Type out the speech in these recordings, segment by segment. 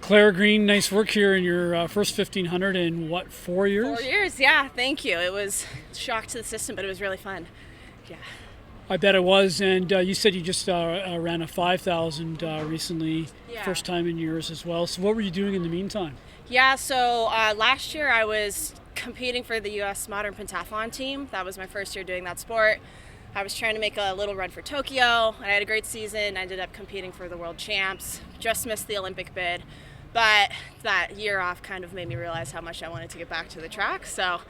Claire Green, nice work here in your first 1500 in what, 4 years? 4 years, yeah, thank you. It was a shock to the system, but it was really fun. Yeah. I bet it was, and you said you just ran a 5,000 recently, Yeah. first time in years as well. So what were you doing in the meantime? Yeah, so last year I was competing for the U.S. Modern Pentathlon team. That was my first year doing that sport. I was trying to make a little run for Tokyo. I had a great season. I ended up competing for the world champs. Just missed the Olympic bid. But that year off kind of made me realize how much I wanted to get back to the track. So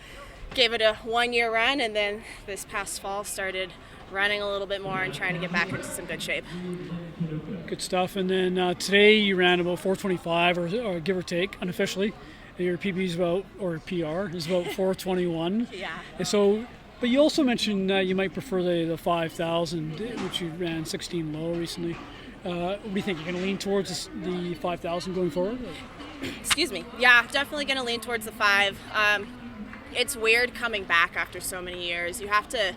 gave it a 1 year run, and then this past fall started running a little bit more and trying to get back into some good shape. Good stuff. And then today you ran about 425, or give or take, unofficially. Your PB is about, or PR is about 421. Yeah. And so, but you also mentioned you might prefer the 5,000, which you ran 16 low recently. What do you think? You're going to lean towards the 5,000 going forward? Excuse me. Yeah, definitely going to lean towards the 5. It's weird coming back after so many years. You have to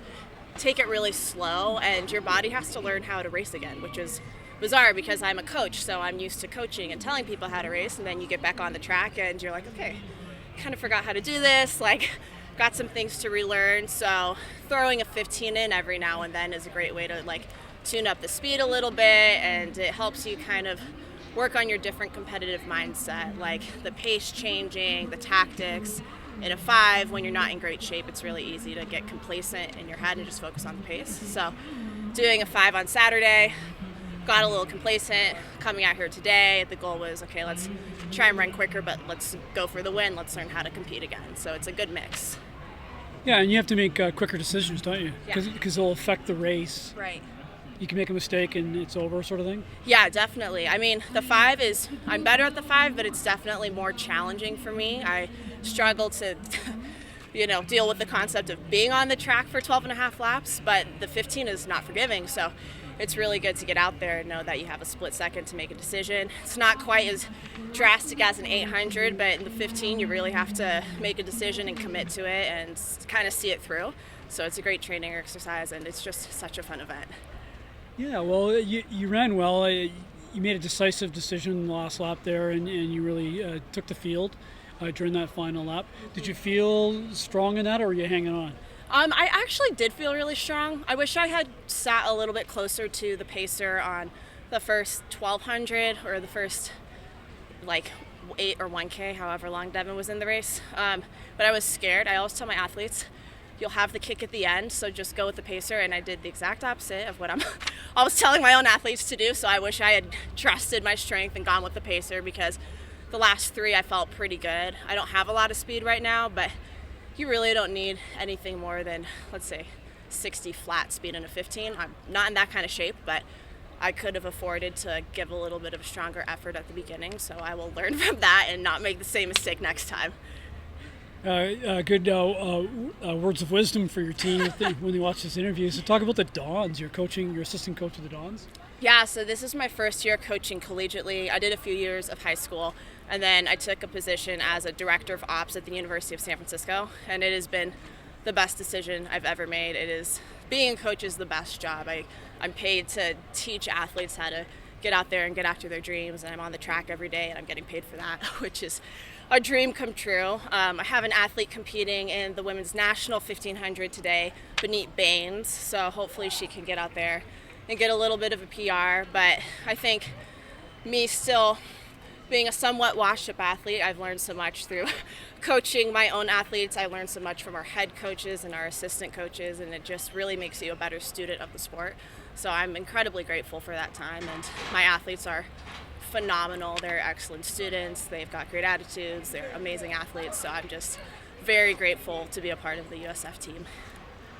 take it really slow, and your body has to learn how to race again, which is bizarre because I'm a coach, so I'm used to coaching and telling people how to race, and then you get back on the track and you're like, okay, kind of forgot how to do this, like got some things to relearn. So throwing a 15 in every now and then is a great way to like tune up the speed a little bit, and it helps you kind of work on your different competitive mindset, like the pace changing, the tactics. In a 5, when you're not in great shape, it's really easy to get complacent in your head and just focus on the pace. So doing a 5 on Saturday, got a little complacent. Coming out here today, the goal was, okay, let's try and run quicker, but let's go for the win. Let's learn how to compete again. So it's a good mix. Yeah, and you have to make quicker decisions, don't you? Yeah. Because it'll affect the race. Right. You can make a mistake and it's over, sort of thing? Yeah, definitely. I mean, the 5 is, I'm better at the 5, but it's definitely more challenging for me. I struggle to, deal with the concept of being on the track for 12 and a half laps, but the 15 is not forgiving. So it's really good to get out there and know that you have a split second to make a decision. It's not quite as drastic as an 800, but in the 15, you really have to make a decision and commit to it and kind of see it through. So it's a great training exercise, and it's just such a fun event. Yeah, well, you ran well. You made a decisive decision in the last lap there, and you really took the field during that final lap. Did you feel strong in that, or were you hanging on? I actually did feel really strong. I wish I had sat a little bit closer to the pacer on the first 1,200 or the first 8 or 1K, however long Devin was in the race. But I was scared. I always tell my athletes, you'll have the kick at the end, so just go with the pacer, and I did the exact opposite of what I was telling my own athletes to do. So I wish I had trusted my strength and gone with the pacer, because the last 3 I felt pretty good. I don't have a lot of speed right now, but you really don't need anything more than, let's say, 60 flat speed in a 15. I'm not in that kind of shape, but I could have afforded to give a little bit of a stronger effort at the beginning, so I will learn from that and not make the same mistake next time. Good words of wisdom for your team when they watch this interview. So talk about the Dons. You're assistant coach of the Dons. Yeah, so this is my first year coaching collegiately. I did a few years of high school, and then I took a position as a director of ops at the University of San Francisco, and it has been the best decision I've ever made. Being a coach is the best job. I'm paid to teach athletes how to get out there and get after their dreams, and I'm on the track every day, and I'm getting paid for that, which is a dream come true. I have an athlete competing in the women's national 1500 today, Benit Baines, so hopefully she can get out there and get a little bit of a PR. But I think me still being a somewhat washed-up athlete, I've learned so much through coaching my own athletes. I learned so much from our head coaches and our assistant coaches, and it just really makes you a better student of the sport. So I'm incredibly grateful for that time, and my athletes are phenomenal. They're excellent students. They've got great attitudes. They're amazing athletes. So I'm just very grateful to be a part of the USF team.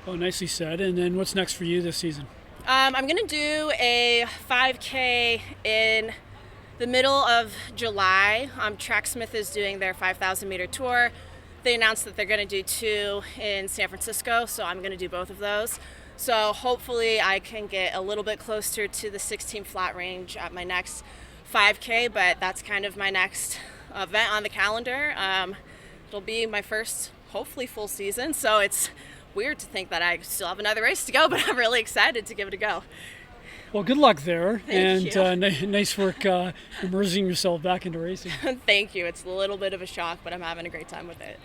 Oh, nicely said. And then what's next for you this season? I'm going to do a 5K in the middle of July. Tracksmith is doing their 5,000 meter tour. They announced that they're going to do 2 in San Francisco, so I'm going to do both of those. So hopefully I can get a little bit closer to the 16 flat range at my next 5K, but that's kind of my next event on the calendar. It'll be my first, hopefully, full season, so it's weird to think that I still have another race to go, but I'm really excited to give it a go. Well, good luck there, Thank and you. nice work immersing yourself back into racing. Thank you. It's a little bit of a shock, but I'm having a great time with it.